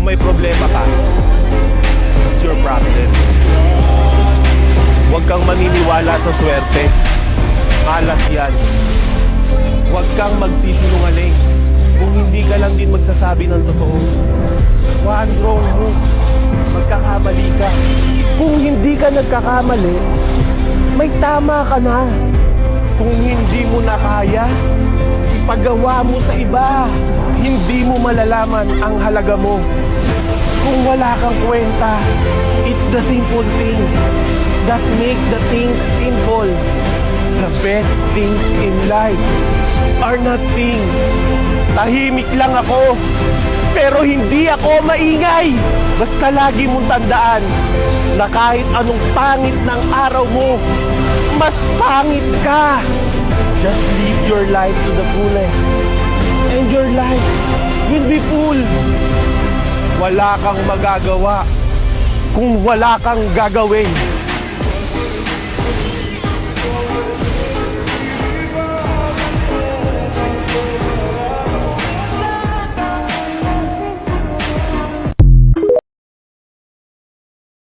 may problema ka, it's your problem. Huwag kang maniniwala sa swerte. Malas yan. Huwag kang magsisinungaling kung hindi ka lang din magsasabi ng totoo. One wrong move, magkakamali ka. Kung hindi ka nagkakamali, may tama ka na. Kung hindi mo na kaya, ipagawa mo sa iba. Hindi mo malalaman ang halaga mo. Kung wala kang kwenta, it's the simple things that make the things simple. The best things in life are not things. Tahimik lang ako, pero hindi ako maingay. Basta lagi mong tandaan na kahit anong pangit ng araw mo, mas pangit ka. Just live your life to the fullest, and your life will be full. Wala kang magagawa kung wala kang gagawin.